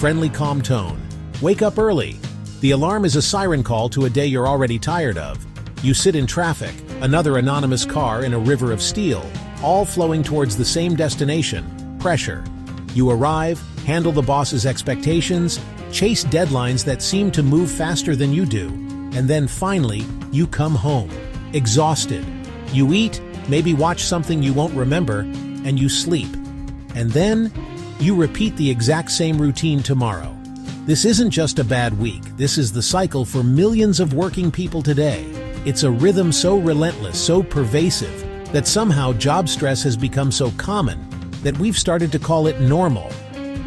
friendly, calm tone. Wake up early. The alarm is a siren call to a day you're already tired of. You sit in traffic, another anonymous car in a river of steel, all flowing towards the same destination, pressure. You arrive, handle the boss's expectations, chase deadlines that seem to move faster than you do, and then finally, you come home, exhausted. You eat, maybe watch something you won't remember, and you sleep. And then, you repeat the exact same routine tomorrow. This isn't just a bad week, this is the cycle for millions of working people today. It's a rhythm so relentless, so pervasive, that somehow job stress has become so common that we've started to call it normal.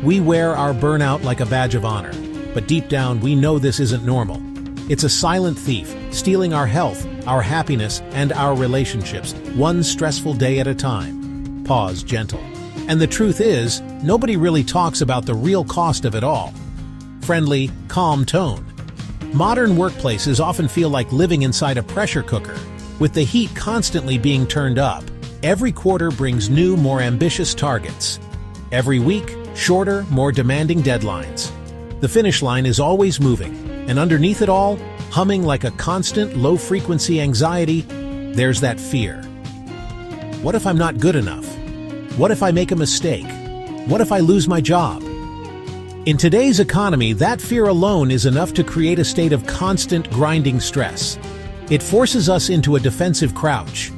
We wear our burnout like a badge of honor, but deep down we know this isn't normal. It's a silent thief, stealing our health, our happiness, and our relationships, one stressful day at a time. Pause, gentle. And the truth is, nobody really talks about the real cost of it all. Friendly, calm tone. Modern workplaces often feel like living inside a pressure cooker, with the heat constantly being turned up. Every quarter brings new, more ambitious targets. Every week, shorter, more demanding deadlines. The finish line is always moving, and underneath it all, humming like a constant, low-frequency anxiety, there's that fear. What if I'm not good enough? What if I make a mistake? What if I lose my job? In today's economy, that fear alone is enough to create a state of constant grinding stress. It forces us into a defensive crouch.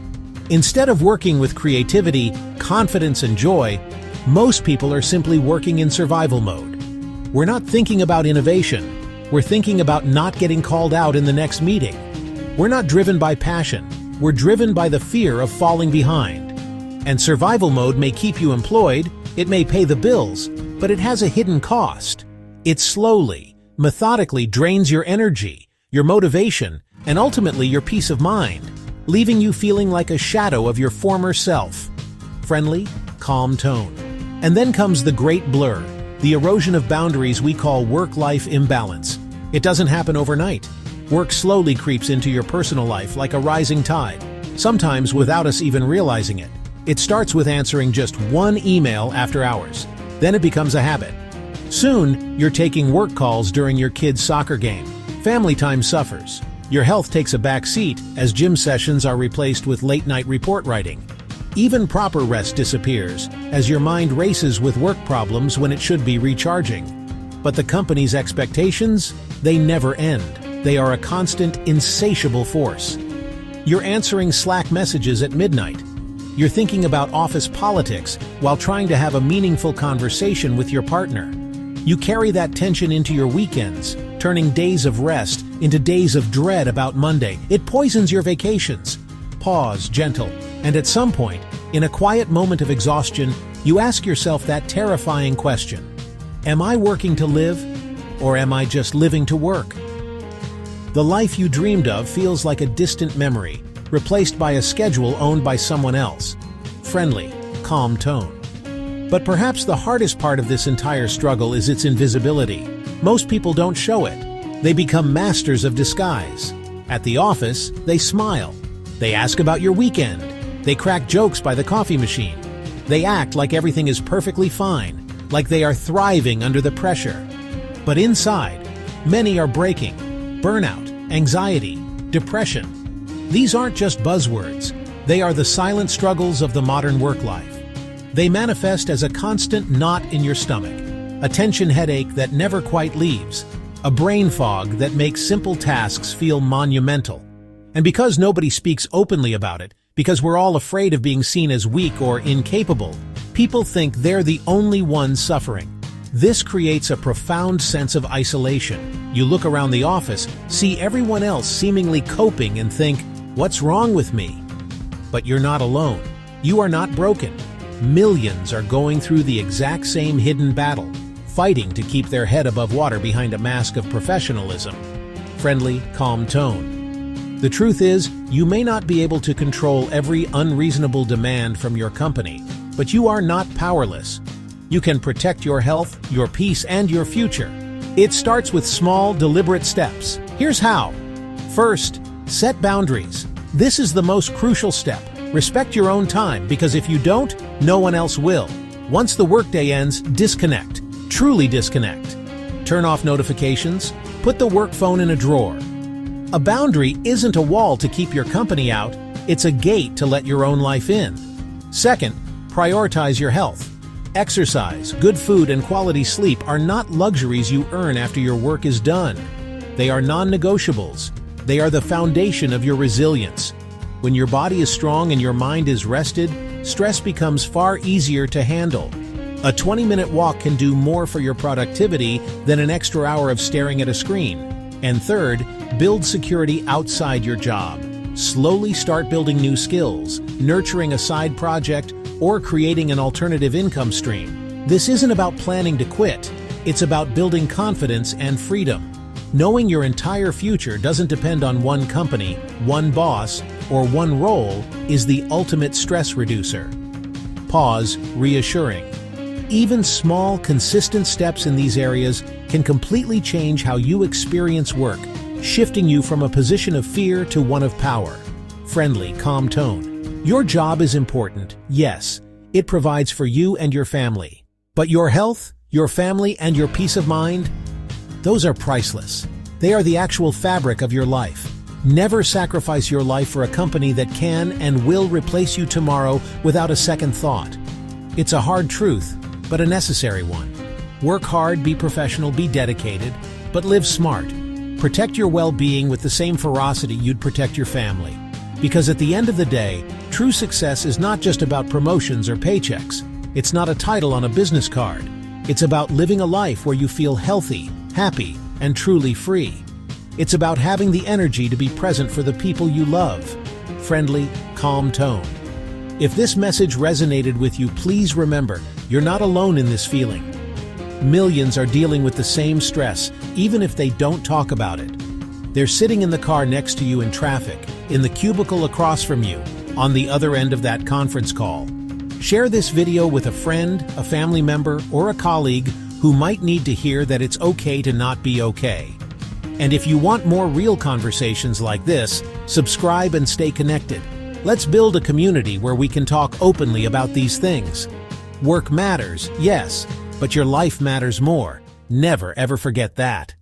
Instead of working with creativity, confidence, and joy, most people are simply working in survival mode. We're not thinking about innovation. We're thinking about not getting called out in the next meeting. We're not driven by passion. We're driven by the fear of falling behind. And survival mode may keep you employed, it may pay the bills, but it has a hidden cost. It slowly, methodically drains your energy, your motivation, and ultimately your peace of mind, leaving you feeling like a shadow of your former self. Friendly, calm tone. And then comes the great blur, the erosion of boundaries we call work-life imbalance. It doesn't happen overnight. Work slowly creeps into your personal life like a rising tide, sometimes without us even realizing it. It starts with answering just one email after hours. Then it becomes a habit. Soon, you're taking work calls during your kid's soccer game. Family time suffers. Your health takes a back seat as gym sessions are replaced with late-night report writing. Even proper rest disappears as your mind races with work problems when it should be recharging. But the company's expectations, they never end. They are a constant, insatiable force. You're answering Slack messages at midnight. You're thinking about office politics while trying to have a meaningful conversation with your partner. You carry that tension into your weekends, turning days of rest into days of dread about Monday. It poisons your vacations. Pause, gentle, and at some point, in a quiet moment of exhaustion, you ask yourself that terrifying question. Am I working to live, or am I just living to work? The life you dreamed of feels like a distant memory, replaced by a schedule owned by someone else. Friendly, calm tone. But perhaps the hardest part of this entire struggle is its invisibility. Most people don't show it. They become masters of disguise. At the office, they smile. They ask about your weekend. They crack jokes by the coffee machine. They act like everything is perfectly fine, like they are thriving under the pressure. But inside, many are breaking. Burnout, anxiety, depression. These aren't just buzzwords. They are the silent struggles of the modern work life. They manifest as a constant knot in your stomach, a tension headache that never quite leaves, a brain fog that makes simple tasks feel monumental. And because nobody speaks openly about it, because we're all afraid of being seen as weak or incapable, people think they're the only ones suffering. This creates a profound sense of isolation. You look around the office, see everyone else seemingly coping and think, "What's wrong with me?" But you're not alone. You are not broken. Millions are going through the exact same hidden battle, fighting to keep their head above water behind a mask of professionalism. Friendly, calm tone. The truth is, you may not be able to control every unreasonable demand from your company, but you are not powerless. You can protect your health, your peace, and your future. It starts with small, deliberate steps. Here's how. First, set boundaries. This is the most crucial step. Respect your own time, because if you don't, no one else will. Once the workday ends, disconnect. Truly disconnect. Turn off notifications. Put the work phone in a drawer. A boundary isn't a wall to keep your company out, it's a gate to let your own life in. Second, prioritize your health. Exercise, good food, and quality sleep are not luxuries you earn after your work is done. They are non-negotiables. They are the foundation of your resilience. When your body is strong and your mind is rested, stress becomes far easier to handle. A 20-minute walk can do more for your productivity than an extra hour of staring at a screen. And third, build security outside your job. Slowly start building new skills, nurturing a side project, or creating an alternative income stream. This isn't about planning to quit. It's about building confidence and freedom. Knowing your entire future doesn't depend on one company, one boss, or one role is the ultimate stress reducer. Pause, reassuring. Even small, consistent steps in these areas can completely change how you experience work, shifting you from a position of fear to one of power. Friendly, calm tone. Your job is important, yes. It provides for you and your family. But your health, your family, and your peace of mind? Those are priceless. They are the actual fabric of your life. Never sacrifice your life for a company that can and will replace you tomorrow without a second thought. It's a hard truth, but a necessary one. Work hard, be professional, be dedicated, but live smart. Protect your well-being with the same ferocity you'd protect your family. Because at the end of the day, true success is not just about promotions or paychecks. It's not a title on a business card. It's about living a life where you feel healthy, happy, and truly free. It's about having the energy to be present for the people you love. Friendly, calm tone. If this message resonated with you, please remember, you're not alone in this feeling. Millions are dealing with the same stress, even if they don't talk about it. They're sitting in the car next to you in traffic, in the cubicle across from you, on the other end of that conference call. Share this video with a friend, a family member, or a colleague who might need to hear that it's okay to not be okay. And if you want more real conversations like this, subscribe and stay connected. Let's build a community where we can talk openly about these things. Work matters, yes, but your life matters more. Never ever forget that.